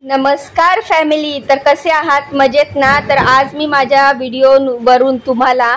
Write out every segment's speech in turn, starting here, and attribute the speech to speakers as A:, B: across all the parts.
A: नमस्कार फॅमिली, तर कसे आहात? मजेत ना? तर आज मी माझ्या व्हिडिओवरून तुम्हाला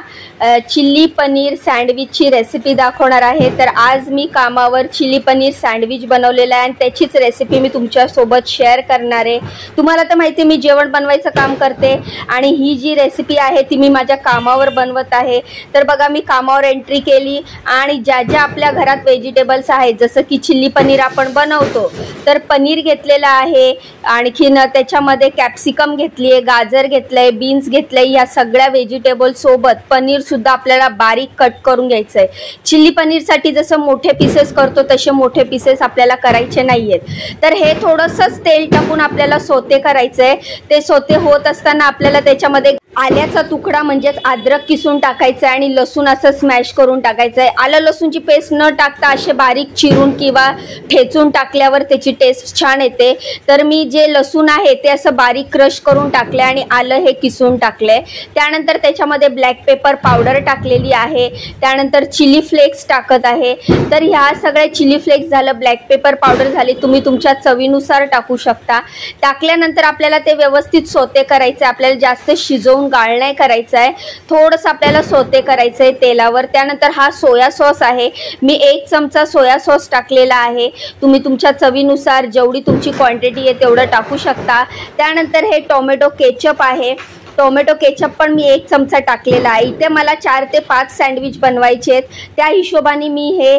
A: चिल्ली पनीर सँडविचची रेसिपी दाखवणार आहे। तर आज मी कामावर चिल्ली पनीर सँडविच बनवलेला आहे आणि त्याचीच रेसिपी मी तुमच्यासोबत शेअर करणार आहे। तुम्हाला तर माहिती मी जेवण बनवायचं काम करते आणि ही जी रेसिपी आहे ती मी माझ्या कामावर बनवत आहे। तर बघा, मी कामावर एंट्री केली आणि ज्या ज्या आपल्या घरात व्हेजिटेबल्स आहेत, जसं की चिल्ली पनीर आपण बनवतो, तर पनीर घेतलेलं आहे, आणखीन त्याच्यामध्ये कॅप्सिकम घेतली आहे, गाजर घेतलंय, बीन्स घेतलंय, या सगळ्या व्हेजिटेबल सोबत पनीर सुद्धा आपल्याला बारीक कट करून घ्यायचं आहे। चिल्ली पनीरसाठी जसं मोठे पीसेस करतो तसे मोठे पीसेस आपल्याला करायचे नाहीयेत। तर हे थोडंसंच तेल टाकून आपल्याला सोते करायचं आहे। ते सोते होत असताना आपल्याला त्याच्यामध्ये आल्याचा तुकडा म्हणजेच अद्रक किसून टाकायचं आहे आणि लसूण असं स्मॅश करून टाकायचं आहे। आलं लसूणची पेस्ट न टाकता असे बारीक चिरून किंवा ठेचून टाकल्यावर त्याची टेस्ट छान येते। तर मी जे लसूण आहे ते असं बारीक क्रश करून टाकले आणि आलं हे किसून टाकले। त्यानंतर त्याच्यामध्ये ब्लॅक पेपर पावडर टाकलेली आहे, त्यानंतर चिली फ्लेक्स टाकत आहे। तर ह्या सगळ्या चिली फ्लेक्स झालं, ब्लॅक पेपर पावडर झाली, तुम्ही तुमच्या चवीनुसार टाकू शकता। टाकल्यानंतर आपल्याला ते व्यवस्थित सोते करायचे, आपल्याला जास्त शिजवून गाळ नाही करायचं आहे, थोडंसं आपल्याला सोते करायचं आहे तेलावर। त्यानंतर हा सोया सॉस आहे, मी 1 चमचा सोया सॉस टाकलेला आहे। तुम्ही तुमच्या चवीनुसार जेवढी तुमची क्वांटिटी आहे तेवढं टाकू शकता। त्यानंतर हे टोमॅटो केचप आहे, टोमॅटो केचप पण मी 1 चमचा टाकलेला आहे। इथे मला 4 ते 5 सँडविच बनवायचे आहेत, त्या हिशोबाने मी हे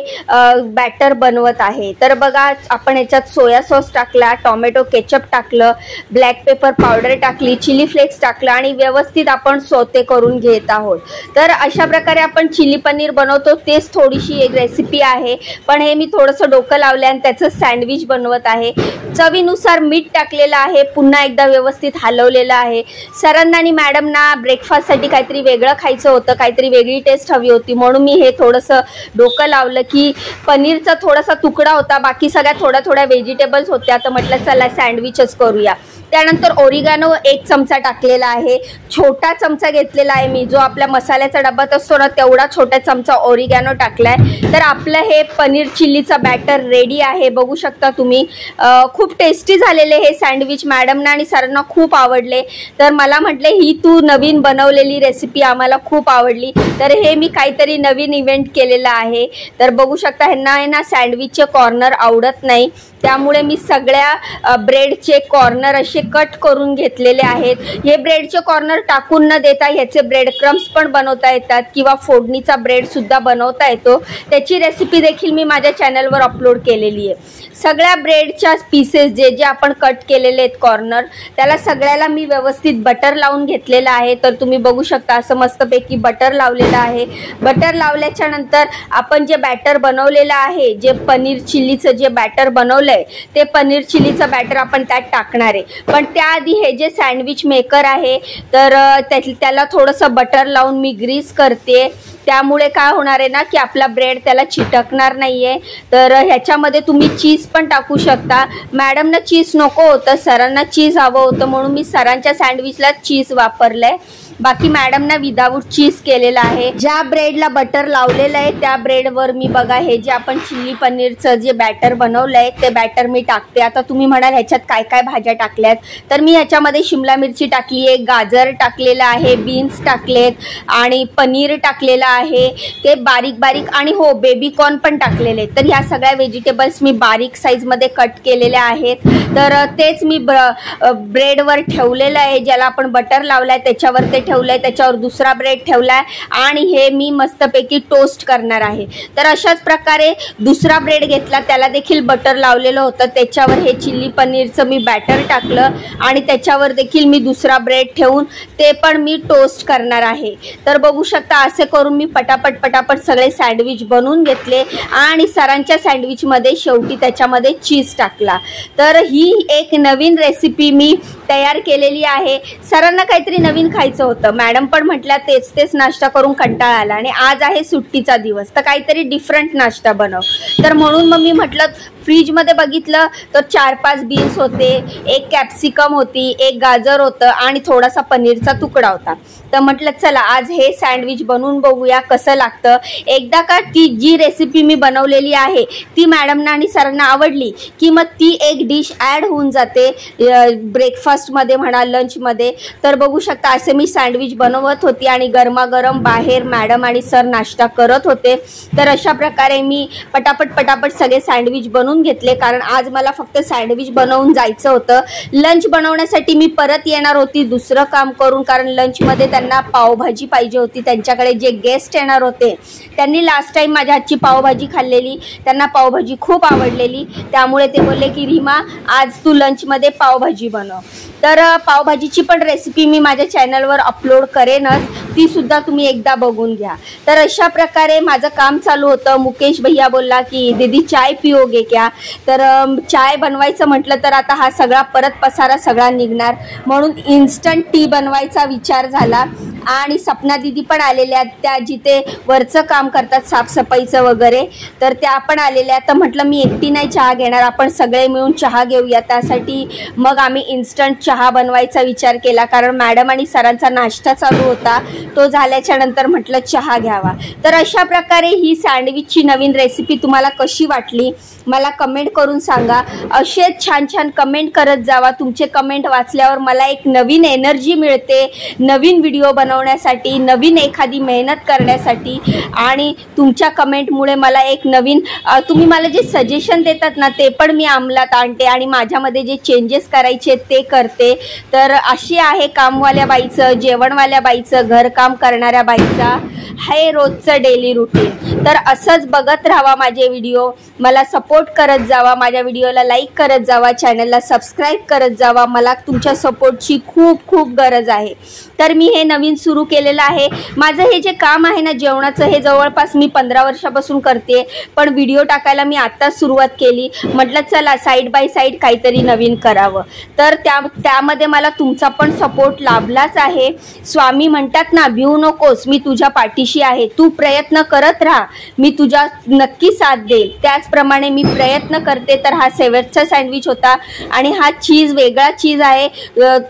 A: बॅटर बनवत आहे। तर बघा, आपण याच्यात सोया सॉस टाकला, टोमॅटो केचप टाकलं, ब्लॅक पेपर पावडर टाकली, चिली फ्लेक्स टाकलं आणि व्यवस्थित आपण सोते करून घेत आहोत। तर अशा प्रकारे आपण चिली पनीर बनवतो, तेच थोडीशी एक रेसिपी आहे, पण हे मी थोडंसं डोकं लावलं आणि त्याचं सँडविच बनवत आहे। चवीनुसार मीठ टाकलेलं आहे, पुन्हा एकदा व्यवस्थित हलवलेलं आहे। सरांना आणि मॅडमना ब्रेकफास्टसाठी काहीतरी वेगळं खायचं होतं, काहीतरी वेगळी टेस्ट हवी होती, म्हणून मी हे थोडंसं डोकं लावलं की पनीरचा थोडासा तुकडा होता, बाकी सगळ्या थोड्या व्हेजिटेबल्स होत्या, तर म्हटलं चला सँडविचच करूया। त्यानंतर ओरिगॅनो 1 चमचा टाकलेला आहे, छोटा चमचा घेतलेला आहे मी, जो आपल्या मसाल्याचा डब्यात असतो ना तेवढा छोटा चमचा ओरिगॅनो टाकलाय। तर आपलं हे पनीर चिल्लीचा बॅटर रेडी आहे, बघू शकता तुम्ही। खूप टेस्टी झालेले हे सँडविच, मॅडमना आणि सरांना खूप आवडले। तर मला म्हटले ही तू नवीन बनवलेली रेसिपी आम्हाला खूप आवडली, तर हे मी काहीतरी नवीन इव्हेंट केलेलं आहे। तर बघू शकता, ह्यांना आहे ना सँडविचचे कॉर्नर आवडत नाही, त्यामुळे मी सगळ्या ब्रेडचे कॉर्नर असे कट करून घेतलेले आहेत। हे ब्रेडचे कॉर्नर टाकून न देता ह्याचे ब्रेड क्रम्स पण बनवता येतात किंवा फोडणीचा ब्रेड सुद्धा बनवता येतो, त्याची रेसिपी देखील मी माझ्या चॅनलवर अपलोड केलेली आहे। सगळ्या ब्रेडच्या पीसेस जे जे आपण कट केलेले आहेत कॉर्नर, त्याला सगळ्याला मी व्यवस्थित बटर लावून घेतलेलं आहे। तर तुम्ही बघू शकता असं मस्तपैकी बटर लावलेलं आहे। बटर लावल्याच्या नंतर आपण जे बॅटर बनवलेलं आहे, जे पनीर चिल्लीचं जे बॅटर बनवलंय, ते पनीर चिल्लीचं बॅटर आपण त्यात टाकणार आहे। पण त्याआधी हे जे सँडविच मेकर आहे, तर त्याला थोडंसं बटर लावून मी ग्रीस करते, त्यामुळे काय होणार आहे ना की आपला ब्रेड त्याला चिटकणार नाहीये। तर ह्याच्यामध्ये तुम्ही चीज पण टाकू शकता। मॅडमना चीज नको होतं, सरांना चीज हवं होतं, म्हणून मी सरांच्या सँडविचला चीज वापरलंय, बाकी मॅडमना विदाऊट चीज केलेलं आहे। ज्या ब्रेडला बटर लावलेलं आहे त्या ब्रेडवर मी बघा हे जे आपण चिल्ली पनीरचं जे बॅटर बनवलंय ते बॅटर मी टाकते। आता तुम्ही म्हणाल ह्याच्यात काय काय भाज्या टाकल्यात, तर मी ह्याच्यामध्ये शिमला मिरची टाकली आहे, गाजर टाकलेलं आहे, बीन्स टाकलेत आणि पनीर टाकलेलं आहे ते बारीक बारीक, आणि हो बेबी कॉर्न पण टाकलेले। तर ह्या सगळ्या व्हेजिटेबल्स मी बारीक साईजमध्ये कट केलेल्या आहेत। तर तेच मी ब्रेडवर ठेवलेलं आहे, ज्याला आपण बटर लावलाय त्याच्यावर ते ठेवलंय, त्याच्यावर दुसरा ब्रेड ठेवलाय आणि हे मी मस्तपैकी टोस्ट करणार आहे। तर अशाच प्रकारे दुसरा ब्रेड घेतला, त्याला देखील बटर लावलेलं होतं, त्याच्यावर हे चिल्ली पनीरचं मी बॅटर टाकलं आणि त्याच्यावर देखील मी दुसरा ब्रेड ठेवून ते पण मी टोस्ट करणार आहे। तर बघू शकता असे करून मी पटापट सगळे सँडविच बनवून घेतले आणि सरांच्या सँडविचमध्ये शेवटी त्याच्यामध्ये चीज टाकला। तर ही एक नवीन रेसिपी मी तयार केलेली आहे। सरांना काहीतरी नवीन खायचं होतं, मॅडम पण म्हटल्या तेच तेच नाश्ता करून कंटाळा आला आणि आज आहे सुट्टीचा दिवस, तर काहीतरी डिफरंट नाश्ता बनव। तर म्हणून मग मी म्हटलं फ्रीजमध्ये बघितलं तर 4-5 बीन्स होते, एक कॅप्सिकम होती, एक गाजर होतं आणि थोडासा पनीरचा तुकडा होता। तर म्हटलं चला आज हे सँडविच बनवून बघूया कसं लागतं। एकदा का ती जी रेसिपी मी बनवलेली आहे ती मॅडमना आणि सरांना आवडली की मग ती एक डिश ॲड होऊन जाते ब्रेकफास्टमध्ये म्हणा, लंचमध्ये। तर बघू शकता असे मी सँडविच बनवत होती आणि गरमागरम बाहेर मॅडम आणि सर नाश्ता करत होते। तर अशा प्रकारे मी पटापट सगळे सँडविच बनवून घेतले, कारण आज मला फक्त सँडविच बनवून जायचं होतं। लंच बनवण्यासाठी मी परत येणार होती दुसरं काम करून, कारण लंचमध्ये त्यांना पावभाजी पाहिजे होती। त्यांच्याकडे जे गेस्ट येणार होते त्यांनी लास्ट टाइम माझ्या हातची पावभाजी खाल्लेली, त्यांना पावभाजी खूप आवडलेली, त्यामुळे ते बोलले की रीमा आज तू लंचमध्ये पावभाजी बनव। तर पावभाजीची पण रेसिपी मी माझ्या चॅनलवर अपलोड करेनच, ती सुद्धा तुम्ही एकदा बघून घ्या। तर अशा प्रकारे माझं काम चालू होतं। मुकेश भैया बोलला की दीदी चाय पिओगे क्या, तर चाय बनवायचं म्हटलं तर आता हा सगळा परत पसारा सगळा निघणार, म्हणून इन्स्टंट टी बनवायचा विचार झाला। आणि सपना दीदी पण आलेल्या, त्या जिथे वरचं काम करतात साफसफाईचं वगैरे, तर त्या पण आलेल्या। तर म्हटलं मी एकटी नाही चहा घेणार, आपण सगळे मिळून चहा घेऊया। त्यासाठी मग आम्ही इन्स्टंट चहा बनवायचा विचार केला, कारण मॅडम आणि सरांचा नाश्ता चालू होता, तो झाल्याच्या नंतर म्हटलं चहा घ्यावा। तर अशा प्रकारे ही सँडविचची नवीन रेसिपी तुम्हाला कशी वाटली मला कमेंट करून सांगा। असेच छान छान कमेंट करत जावा, तुमचे कमेंट वाचल्यावर मला एक नवीन एनर्जी मिळते नवीन व्हिडिओ बनवण्यासाठी, नवीन एखादी मेहनत करण्यासाठी। आणि तुमच्या कमेंटमुळे मला एक नवीन तुम्ही मला जे सजेशन देतात ना ते पण मी अंमलात आणते आणि माझ्यामध्ये जे चेंजेस करायचे ते करते। तर अशी आहे कामवाल्या बाईचं, जेवणवाल्या बाईचं, घरकाम करणाऱ्या बाईचा हे रोजचं डेली रुटीन। तर असंच बघत राहावा माझे व्हिडिओ, मला सपोर्ट करत जावा, माझ्या व्हिडिओला लाईक करत जावा, चॅनलला सबस्क्राईब करत जावा। मला तुमच्या सपोर्टची खूप खूप गरज आहे। तर मी हे नवीन सुरू केलेलं आहे। माझं हे जे काम आहे ना जेवणाचं, हे जवळपास मी 15 वर्षापासून करते, पण व्हिडिओ टाकायला मी आत्ताच सुरुवात केली। म्हटलं चला साईड बाय साईड काहीतरी नवीन करावं, तर त्यामध्ये मला तुमचा पण सपोर्ट लाभलाच आहे। स्वामी म्हणतात ना भिऊ नकोस, मी तुझ्या पाठीशी आहे, तू प्रयत्न करत राहा, मी तुझ्या नक्की साथ देईल। त्याचप्रमाणे मी प्रयत्न करते। तर हा शेवटचा सँडविच होता आणि हा चीज वेगळा चीज आहे,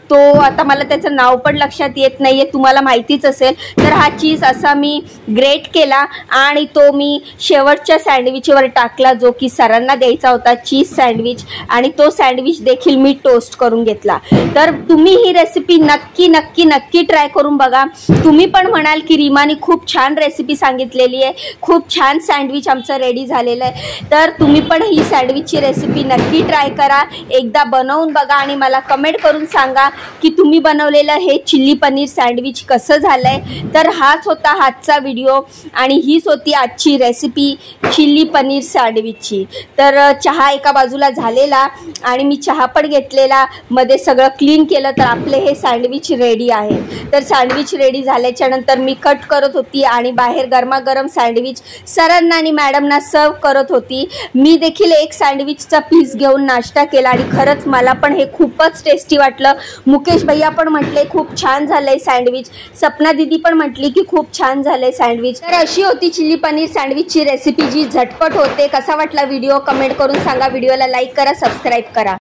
A: तो आता मला त्याचं नाव पण लक्षात येत नाहीये, तुम्हाला माहितीच असेल। तर हा चीज असा मी ग्रेट केला आणि तो मी शेवटच्या सँडविचवर टाकला, जो की सरांना द्यायचा होता चीज सँडविच, आणि तो सँडविच देखील मी टोस्ट करून घेतला। तर तुम्ही ही रेसिपी नक्की नक्की नक्की ट्राय करून बघा। तुम्ही पण म्हणाल की रीमाने खूप छान रेसिपी सांगितलेली आहे, खूप छान सँडविच आमचं रेडी झालेलं आहे। तर तुम्ही पण ही सँडविचची रेसिपी नक्की ट्राय करा, एकदा बनवून बघा आणि मला कमेंट करून सांगा की तुम्ही बनवलेलं हे चिल्ली पनीर सँडविच कसं झालंय। तर हाच होता आजचा व्हिडिओ आणि हीच होती आजची रेसिपी चिल्ली पनीर सँडविचची। तर चहा एका बाजूला झालेला आणि मी चहा पण घेतलेला, मध्ये सगळं क्लीन केलं, तर आपले हे सँडविच रेडी आहे। तर सँडविच रेडी झाल्याच्या नंतर मी कट करत होती आणि बाहेर गरमागरम सँडविच सरांना आणि मॅडमना सर्व करत होती। मी देखील एक सँडविचचा पीस घेऊन नाश्ता केला आणि खरंच मला पण हे खूपच टेस्टी वाटलं। मुकेश भैया पण म्हटले खूप छान झालंय सँडविच, सपना दीदी पण म्हटली की खूप छान झालंय सँडविच। तर अशी होती चिल्ली पनीर सँडविचची रेसिपी जी झटपट होते। कसा वाटला व्हिडिओ कमेंट करून सांगा, व्हिडिओला लाईक करा, सबस्क्राईब करा।